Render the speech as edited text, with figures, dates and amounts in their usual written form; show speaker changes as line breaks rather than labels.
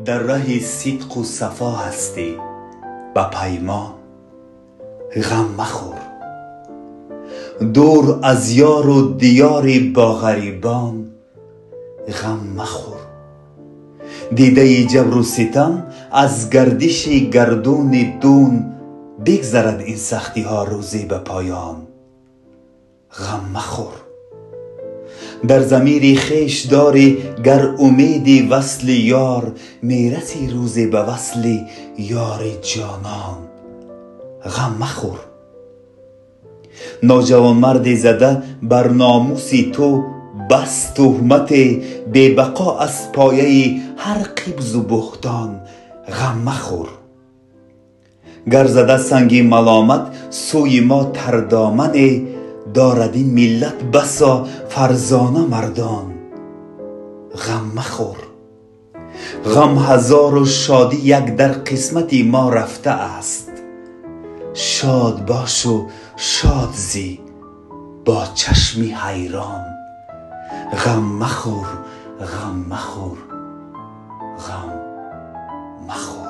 در ره صدق و صفا هستی به پیمان غم مخور. دور از یار و دیار با غریبان غم مخور. دیده جبر و ستم از گردش گردون دون بگذرد این سختی ها روزی به پایان غم مخور. در ضمیر خویش داری گر امید وصل یار، میرسی روزی به وصل یار جانان غم مخور. نوجوانمردی زده بر ناموس تو بس تهمت، بی بقا از پایه هر قبض و بهتان غم مخور. گر زده سنگ ملامت سوی ما تردامن، دارد این ملت بسا فرزانه مردان غم مخور. غم هزار و شادی یک در قسمت ما رفته است، شاد باش و شاد زی با چشمی حیران غم مخور، غم مخور، غم مخور.